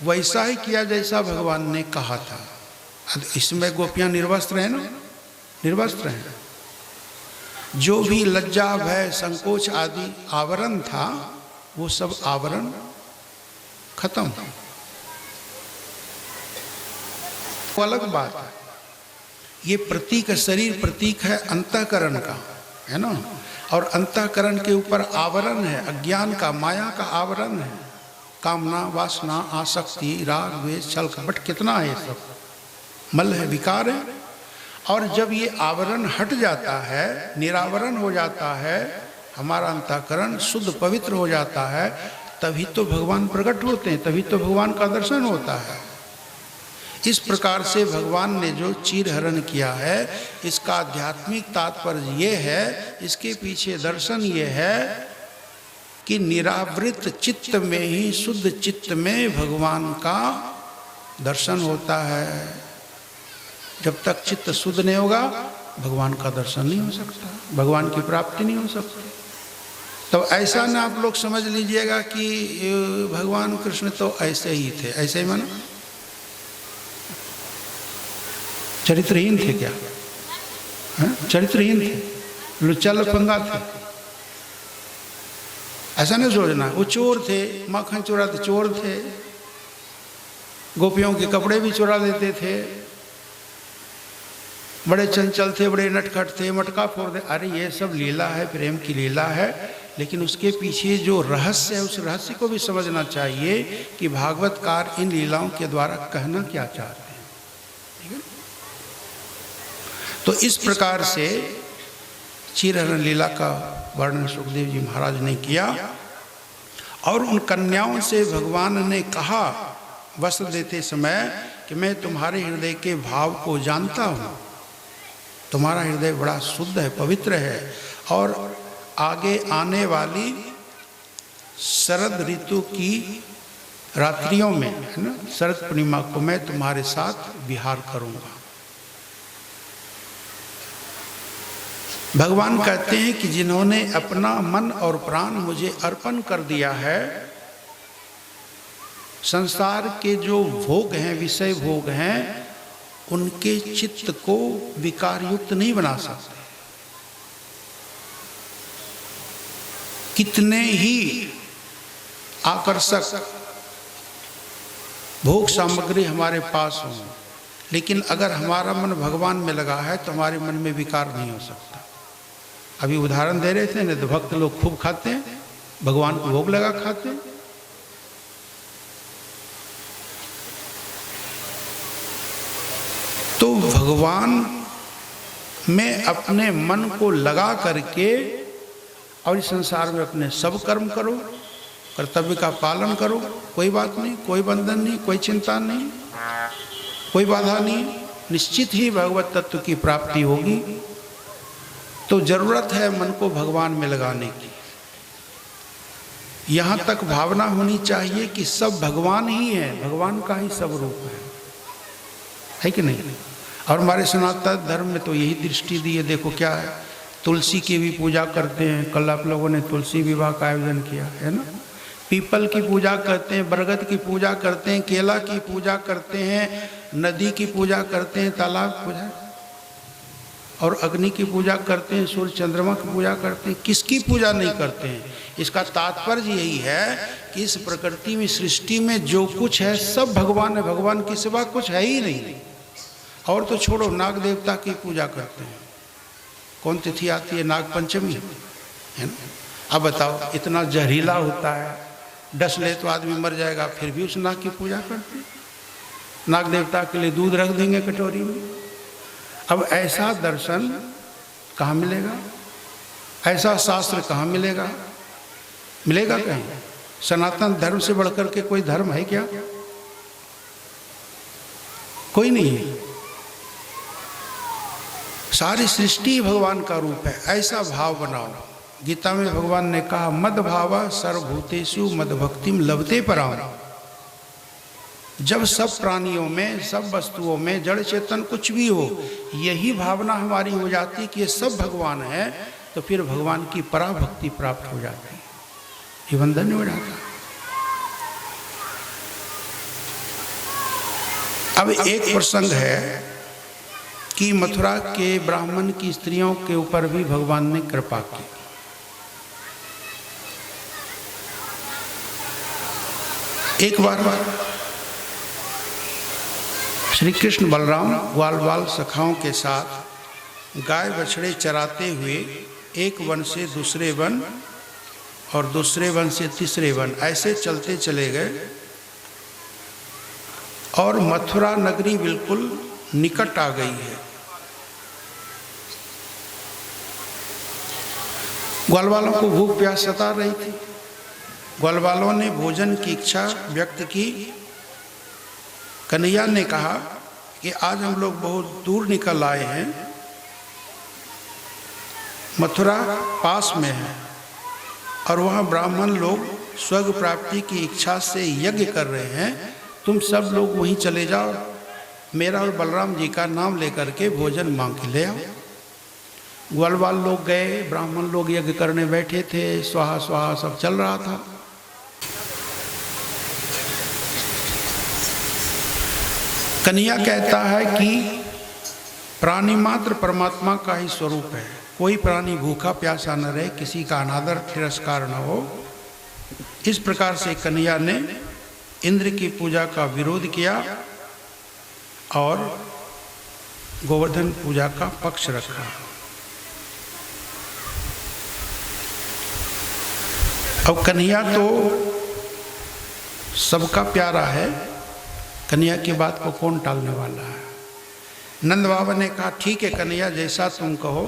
वैसा ही किया जैसा भगवान ने कहा था। इसमें गोपियां निर्वस्त्र हैं ना, निर्वस्त्र हैं। जो भी लज्जा, भय, संकोच आदि आवरण था, वो सब आवरण खत्म। वो अलग बात है। ये प्रतीक, शरीर प्रतीक है अंतःकरण का, है ना, और अंतःकरण के ऊपर आवरण है अज्ञान का, माया का आवरण है, कामना, वासना, आसक्ति, राग, द्वेष, छल, कपट, कितना है, ये सब मल है, विकार है। और जब ये आवरण हट जाता है, निरावरण हो जाता है, हमारा अंतःकरण शुद्ध पवित्र हो जाता है, तभी तो भगवान प्रकट होते हैं, तभी तो भगवान का दर्शन होता है। इस प्रकार से भगवान ने जो चीरहरण किया है, इसका आध्यात्मिक तात्पर्य ये है, इसके पीछे दर्शन ये है कि निरावृत चित्त में ही, शुद्ध चित्त में भगवान का दर्शन होता है। जब तक चित्त शुद्ध नहीं होगा, भगवान का दर्शन नहीं हो सकता, भगवान की प्राप्ति नहीं हो सकती। तो ऐसा ना आप लोग समझ लीजिएगा कि भगवान कृष्ण तो ऐसे ही थे, ऐसे ही मानो चरित्रहीन थे क्या? चरित्रहीन थे, लुच्चा लफंगा थे, ऐसा नहीं सोचना। वो चोर थे, माखन चुराते चोर थे, गोपियों के कपड़े भी चुरा लेते थे, बड़े चंचल थे, बड़े नटखट थे, मटका फोड़ दे। अरे ये सब लीला है, प्रेम की लीला है, लेकिन उसके पीछे जो रहस्य है, उस रहस्य को भी समझना चाहिए कि भागवतकार इन लीलाओं के द्वारा कहना क्या चाहते हैं। ठीक है? तो इस प्रकार से चीरहरण लीला का वर्णन सुखदेव जी महाराज ने किया, और उन कन्याओं से भगवान ने कहा वस्त्र देते समय कि मैं तुम्हारे हृदय के भाव को जानता हूँ, तुम्हारा हृदय बड़ा शुद्ध है, पवित्र है, और आगे आने वाली शरद ऋतु की रात्रियों में, है ना, शरद पूर्णिमा को मैं तुम्हारे साथ विहार करूँगा। भगवान कहते हैं कि जिन्होंने अपना मन और प्राण मुझे अर्पण कर दिया है, संसार के जो भोग हैं, विषय भोग हैं, उनके चित्त को विकार युक्त नहीं बना सकते। कितने ही आकर्षक भोग सामग्री हमारे पास हो, लेकिन अगर हमारा मन भगवान में लगा है तो हमारे मन में विकार नहीं हो सकता। अभी उदाहरण दे रहे थे ना, तो भक्त लोग खूब खाते हैं, भगवान को भोग लगा खाते हैं। तो भगवान में अपने मन को लगा करके और इस संसार में अपने सब कर्म करो, कर्तव्य का पालन करो, कोई बात नहीं, कोई बंधन नहीं, कोई चिंता नहीं। कोई बाधा नहीं, निश्चित ही भगवत तत्व की प्राप्ति होगी। तो जरूरत है मन को भगवान में लगाने की। यहाँ तक भावना होनी चाहिए कि सब भगवान ही है, भगवान का ही सब रूप है कि नहीं? और हमारे सनातन धर्म में तो यही दृष्टि दी है। देखो क्या है, तुलसी की भी पूजा करते हैं। कल आप लोगों ने तुलसी विवाह का आयोजन किया है ना। पीपल की पूजा करते हैं, बरगद की पूजा करते हैं, केला की पूजा करते हैं, नदी की पूजा करते हैं, तालाब पूजा, और अग्नि की पूजा करते हैं, सूर्य चंद्रमा की पूजा करते हैं। किसकी पूजा नहीं करते हैं? इसका तात्पर्य यही है कि इस प्रकृति में, सृष्टि में जो कुछ है सब भगवान है, भगवान के सिवा कुछ है ही नहीं। और तो छोड़ो, नाग देवता की पूजा करते हैं। कौन तिथि आती है? नाग पंचमी है ना। अब बताओ, इतना जहरीला होता है, डस ले तो आदमी मर जाएगा, फिर भी उस नाग की पूजा करते हैं। नाग देवता के लिए दूध रख देंगे कटोरी में। अब ऐसा दर्शन कहाँ मिलेगा? ऐसा शास्त्र कहाँ मिलेगा? मिलेगा कहीं? सनातन धर्म से बढ़कर के कोई धर्म है क्या? कोई नहीं है। सारी सृष्टि भगवान का रूप है। ऐसा भाव बनाओ। गीता में भगवान ने कहा, मद भावा सर्वभूतेषु मद भक्तिम लभते पराम। जब सब प्राणियों में, सब वस्तुओं में, जड़ चेतन कुछ भी हो, यही भावना हमारी हो जाती कि ये सब भगवान है, तो फिर भगवान की पराभक्ति प्राप्त हो जाती है, ये बंधन हो जाता। अब एक प्रसंग है कि मथुरा के ब्राह्मण की स्त्रियों के ऊपर भी भगवान ने कृपा की। एक बार श्री कृष्ण बलराम ग्वाल बाल सखाओं के साथ गाय बछड़े चराते हुए एक वन से दूसरे वन और दूसरे वन से तीसरे वन ऐसे चलते चले गए, और मथुरा नगरी बिल्कुल निकट आ गई है। ग्वाल बालों को भूख प्यास सता रही थी। ग्वाल बालों ने भोजन की इच्छा व्यक्त की। कन्हैया ने कहा कि आज हम लोग बहुत दूर निकल आए हैं, मथुरा पास में है और वहाँ ब्राह्मण लोग स्वर्ग प्राप्ति की इच्छा से यज्ञ कर रहे हैं, तुम सब लोग वहीं चले जाओ, मेरा और बलराम जी का नाम लेकर के भोजन मांग के ले आओ। ग्वालवाल लोग गए, ब्राह्मण लोग यज्ञ करने बैठे थे, स्वाहा स्वाहा सब चल रहा था। कन्हैया कहता है कि प्राणी मात्र परमात्मा का ही स्वरूप है, कोई प्राणी भूखा प्यासा न रहे, किसी का अनादर तिरस्कार न हो। इस प्रकार से कन्हैया ने इंद्र की पूजा का विरोध किया और गोवर्धन पूजा का पक्ष रखा। अब कन्हैया तो सबका प्यारा है, कन्हैया की बात को कौन टालने वाला है। नंद बाबा ने कहा, ठीक है कन्हैया, जैसा तुम कहो,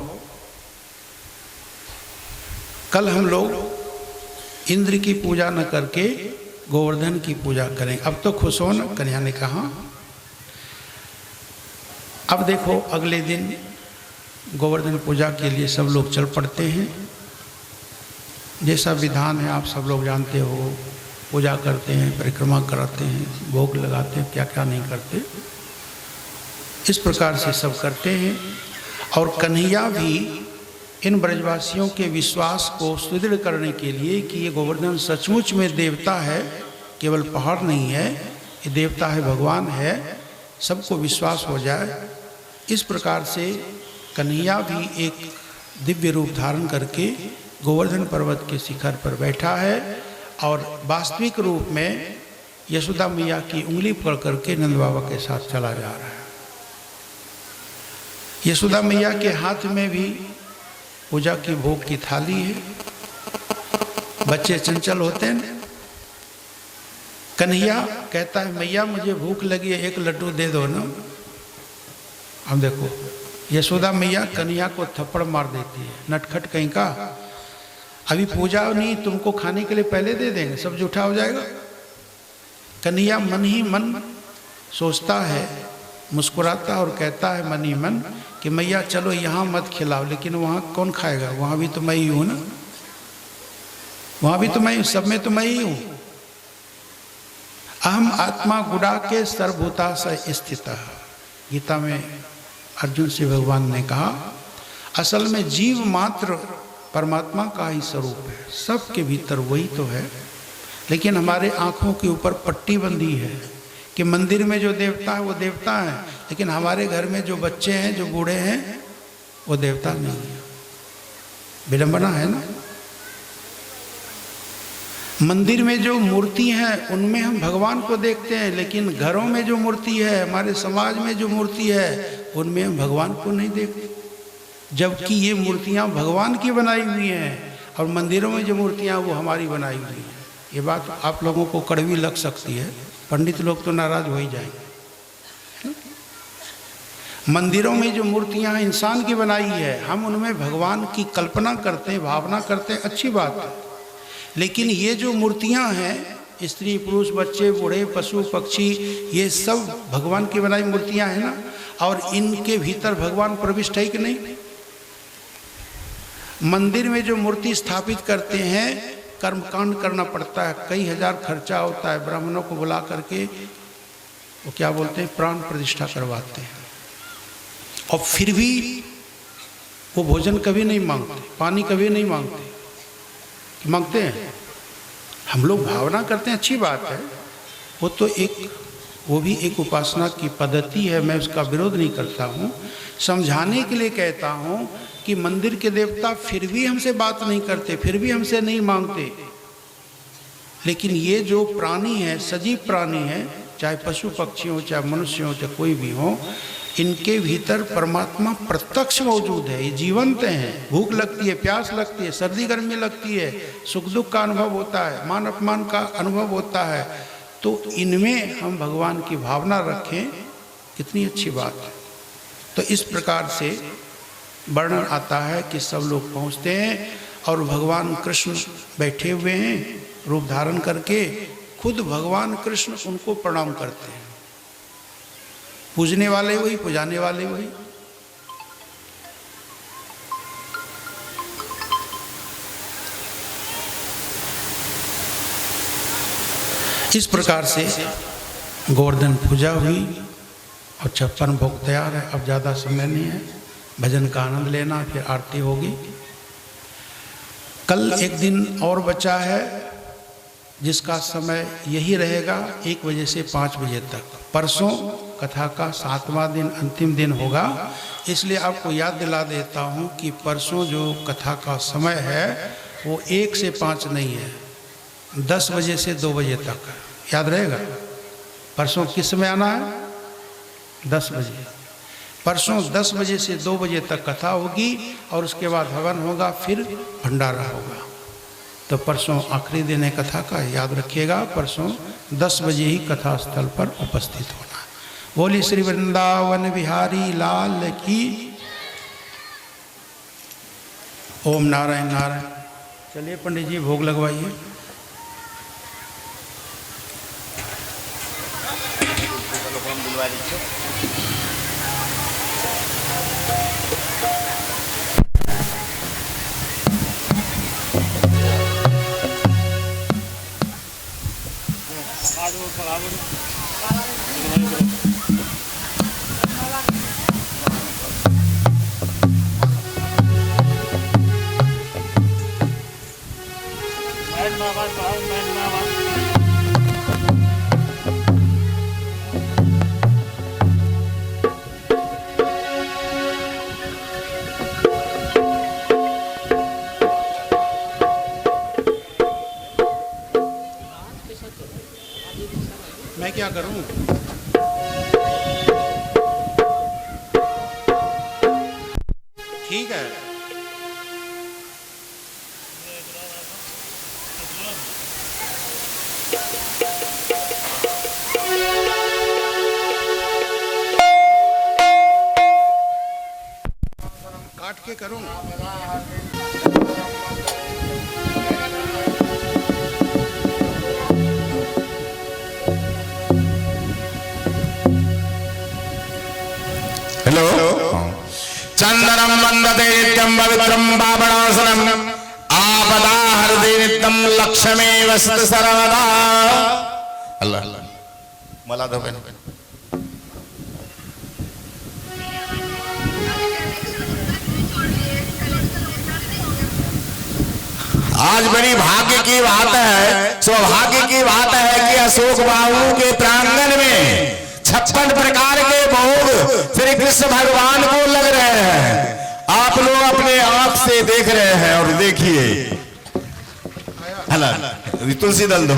कल हम लोग इंद्र की पूजा न करके गोवर्धन की पूजा करें। अब तो खुश हो ना? कन्हैया ने कहा। अब देखो, अगले दिन गोवर्धन पूजा के लिए सब लोग चल पड़ते हैं। जैसा विधान है आप सब लोग जानते हो, पूजा करते हैं, परिक्रमा कराते हैं, भोग लगाते हैं, क्या क्या नहीं करते, इस प्रकार से सब करते हैं। और कन्हैया भी इन ब्रजवासियों के विश्वास को सुदृढ़ करने के लिए कि ये गोवर्धन सचमुच में देवता है, केवल पहाड़ नहीं है, ये देवता है, भगवान है, सबको विश्वास हो जाए, इस प्रकार से कन्हैया भी एक दिव्य रूप धारण करके गोवर्धन पर्वत के शिखर पर बैठा है और वास्तविक रूप में यशोदा मैया की उंगली पकड़ करके नंद बाबा के साथ चला जा रहा है। यशोदा मैया के हाथ में भी पूजा की भोग की थाली है। बच्चे चंचल होते हैं। कन्हैया कहता है, मैया मुझे भूख लगी है, एक लड्डू दे दो ना। अब देखो, यशोदा मैया कन्हैया को थप्पड़ मार देती है, नटखट कहीं का, अभी पूजा नहीं, तुमको खाने के लिए पहले दे देंगे, सब जूठा हो जाएगा। कन्हैया मन ही मन सोचता है, मुस्कुराता है और कहता है मन ही मन कि मैया चलो यहाँ मत खिलाओ, लेकिन वहाँ कौन खाएगा, वहाँ भी तो मैं ही हूँ ना, वहाँ भी तो मैं, सब में तो मैं ही हूँ। अहम आत्मा गुड़ा के सर्वभूता से स्थित। गीता में अर्जुन से भगवान ने कहा असल में जीव मात्र परमात्मा का ही स्वरूप है, सबके भीतर वही तो है, लेकिन हमारे आँखों के ऊपर पट्टी बंधी है कि मंदिर में जो देवता है वो देवता है, लेकिन हमारे घर में जो बच्चे हैं, जो बूढ़े हैं, वो देवता नहीं है। विडंबना है ना। मंदिर में जो मूर्ति हैं उनमें हम भगवान को देखते हैं, लेकिन घरों में जो मूर्ति है, हमारे समाज में जो मूर्ति है, उनमें हम भगवान को नहीं देखते, जबकि ये मूर्तियां भगवान की बनाई हुई हैं और मंदिरों में जो मूर्तियां वो हमारी बनाई हुई हैं। ये बात आप लोगों को कड़वी लग सकती है, पंडित लोग तो नाराज हो ही जाएंगे। मंदिरों में जो मूर्तियां इंसान की बनाई है, हम उनमें भगवान की कल्पना करते हैं, भावना करते हैं, अच्छी बात है, लेकिन ये जो मूर्तियां हैं, स्त्री पुरुष बच्चे बूढ़े पशु पक्षी, ये सब भगवान की बनाई मूर्तियां हैं ना, और इनके भीतर भगवान प्रविष्ट है कि नहीं। मंदिर में जो मूर्ति स्थापित करते हैं, कर्मकांड करना पड़ता है, कई हजार खर्चा होता है, ब्राह्मणों को बुला करके वो क्या बोलते हैं, प्राण प्रतिष्ठा करवाते हैं, और फिर भी वो भोजन कभी नहीं मांगते, पानी कभी नहीं मांगते, मांगते हैं। हम लोग भावना करते हैं, अच्छी बात है, वो तो वो भी एक उपासना की पद्धति है, मैं उसका विरोध नहीं करता हूँ, समझाने के लिए कहता हूँ कि मंदिर के देवता फिर भी हमसे बात नहीं करते, फिर भी हमसे नहीं मांगते, लेकिन ये जो प्राणी है, सजीव प्राणी है, चाहे पशु पक्षी हो, चाहे मनुष्य हो, चाहे कोई भी हो, इनके भीतर परमात्मा प्रत्यक्ष मौजूद है, ये जीवंत हैं। भूख लगती है, प्यास लगती है, सर्दी गर्मी लगती है, सुख दुख का अनुभव होता है, मान अपमान का अनुभव होता है, तो इनमें हम भगवान की भावना रखें, कितनी अच्छी बात है। तो इस प्रकार से वर्णन आता है कि सब लोग पहुँचते हैं और भगवान कृष्ण बैठे हुए हैं रूप धारण करके, खुद भगवान कृष्ण उनको प्रणाम करते हैं। पूजने वाले वही, पुजाने वाले वही। इस प्रकार से गोवर्धन पूजा हुई और 56 भोग तैयार है। अब ज़्यादा समय नहीं है, भजन का आनंद लेना, फिर आरती होगी। कल एक दिन और बचा है जिसका समय यही रहेगा 1 बजे से 5 बजे तक। परसों कथा का 7वां दिन अंतिम दिन होगा, इसलिए आपको याद दिला देता हूँ कि परसों जो कथा का समय है वो 1 से 5 नहीं है, 10 बजे से 2 बजे तक। याद रहेगा परसों किस समय आना है, 10 बजे। परसों 10 बजे से 2 बजे तक कथा होगी और उसके बाद हवन होगा, फिर भंडारा होगा। तो परसों आखिरी दिन है कथा का, याद रखिएगा, परसों 10 बजे ही कथा स्थल पर उपस्थित होना। बोली श्री वृंदावन बिहारी लाल की। ओम नारायण नारायण। चलिए पंडित जी भोग लगवाइए। मैं क्या करूं? ठीक है, काट के करूं। हेलो चंदनम वंदते नित्यम पवित्रम पावनासनम आपदा हरदे नित्यम लक्ष्मी वस्त सर्वदा अल्लाह मला दो बहन आज बड़ी भाग्य की बात है, सौभाग्य की बात है कि अशोक बाबू के प्रांगण में 56 प्रकार के भोग श्री कृष्ण भगवान को लग रहे हैं। आप लोग अपने आंख से देख रहे हैं और देखिए। तुलसी दल दो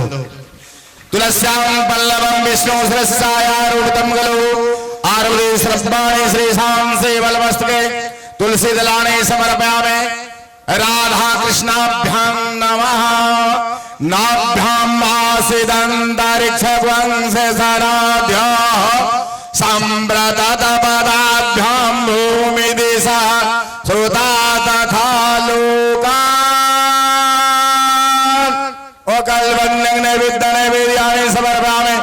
तुलस्याम पल्लवम विष्णु सहस्रायारूढ़तम गलो आरुढ़े सरस्वाणी श्रीशां से बलवस्तके तुलसी दलाने समर्पयामि राधा कृष्णाभ्यां नमः नाभ्यां आसिदन्तरिक्षवंश सराभ्यः सम्प्रततपदाभ्यां भूमि दिशा श्रुता तथा लोकान् ओकल्वन्यं नैवेद्य नैवेद्यानि समर्पयामि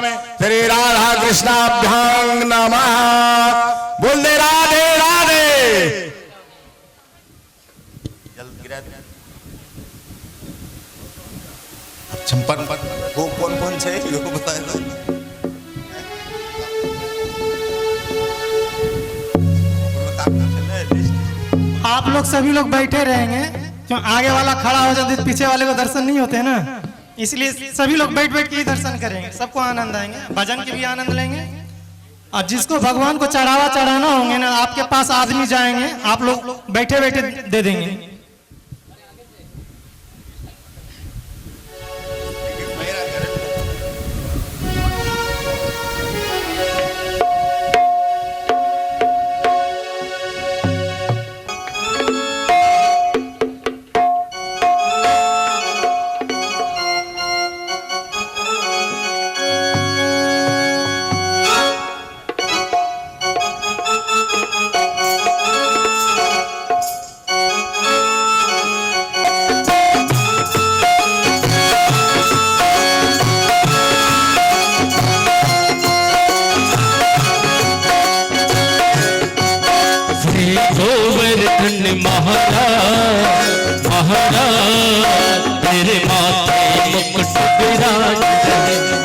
श्री राधा कृष्णाभ्यां नमः। बोल दे राधे राधे। चंपन वो कौन कौन से बताए तो आप लोग सभी लोग बैठे रहेंगे, क्यों आगे वाला खड़ा हो जाते पीछे वाले को दर्शन नहीं होते ना, इसलिए सभी लोग बैठ बैठ के ही दर्शन करेंगे। सबको आनंद आएंगे, भजन के भी आनंद लेंगे। और जिसको भगवान को चढ़ावा चढ़ाना होंगे ना, आपके पास आदमी जाएंगे, आप लोग बैठे बैठे दे देंगे। महाराज महाराज तेरे माथे मुकुट विराज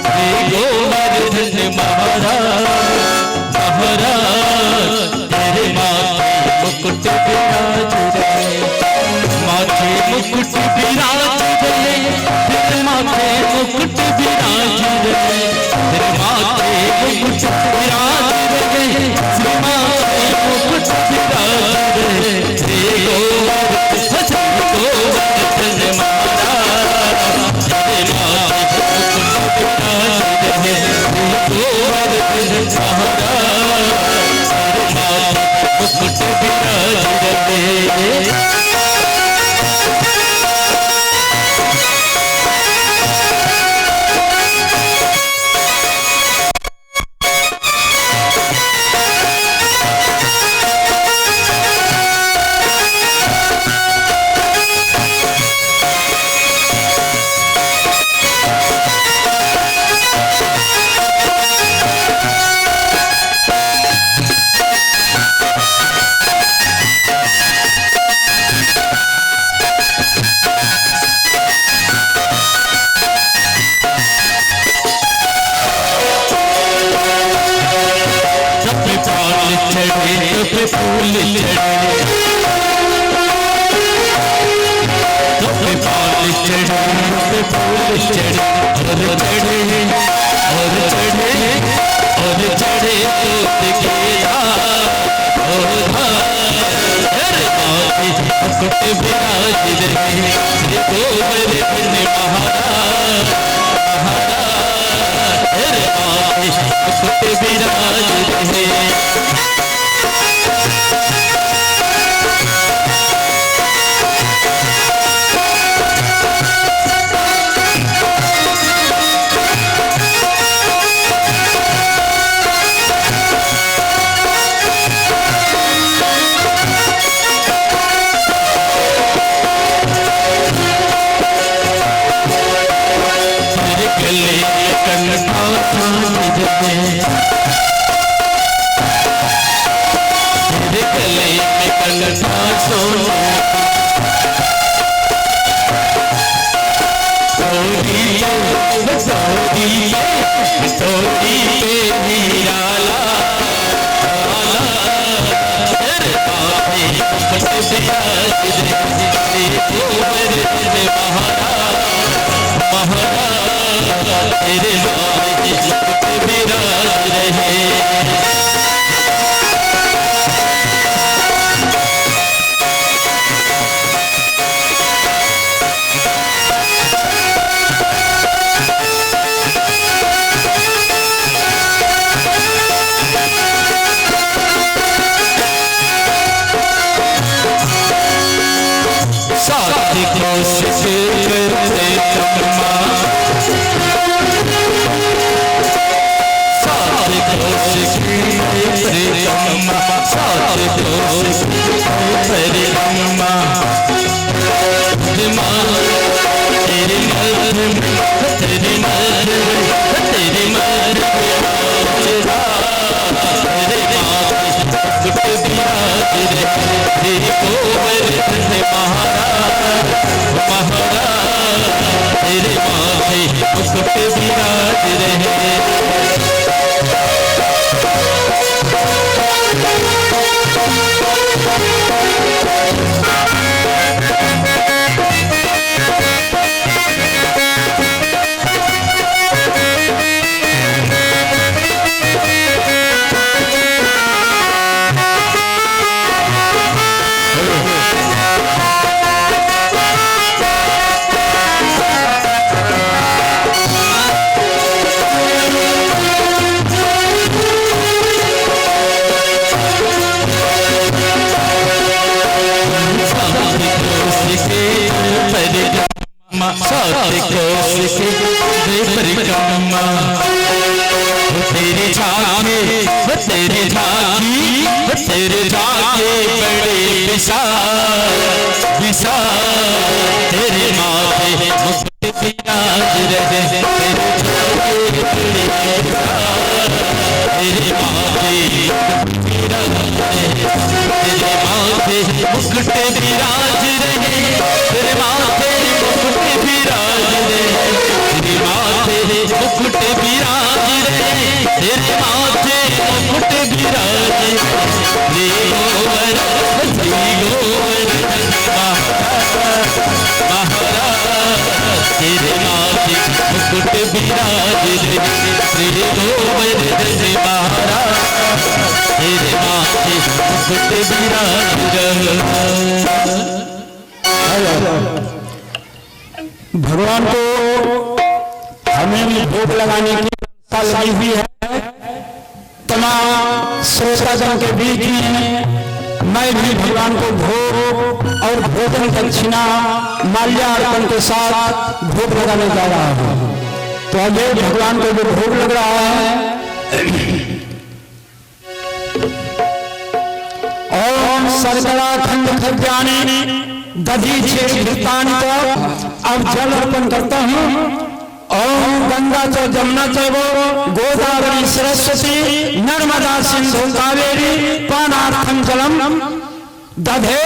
हे गोवर्धन महाराज महाराज तेरे माथे मुकुट विराज माथे मुकुट विराज तेरे माथे मुकुट विराज तेरे माथे मुकुट विराज श्री माथे मुकुट विराज कंठा सोने तोरी पे हीरा तेरे विराज रहे। तेरे माथे मुकुट विराज रहे। तेरे झाके बड़े विशाल तेरे माथे मुकुट विराज रहे। तेरे माथे मुकुट विराज रहे। तेरे माथे मुकुट विराज रहे। तेरे माथे मुकुट विराज रहे। तेरे माथे मुकुट विराज तेरे माथे मुकुट विराज तेरे गोवर्धन महाराज तेरे माथे मुकुट विराज। भगवान को हमें भी भोग लगाने की लगी हुई है। तमाम श्रोतागण के बीच में मैं भी भगवान को भोग और भोजन दक्षिणा माल्यार्पण के साथ भोग लगाने जा रहा हूँ। तो अभी भगवान को जो भोग लग रहा है ओम सर्कला खंड खजानी दधी छेद अब जल अर्पण करता हूँ। ओम गंगा च जमुना चैव गोदावरी सरस्वती नर्मदा सिंधु कावेरी पानार्थम जलम दधे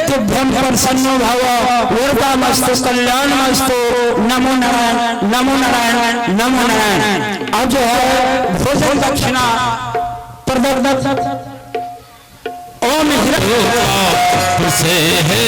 तुभ्यं प्रसन्नो भव वरदामस्तु कल्याणमस्तु नमो नारायण नमो नारायण नमो नारायण। अब जो है भोजन दक्षिणा प्रदत्त ओम से है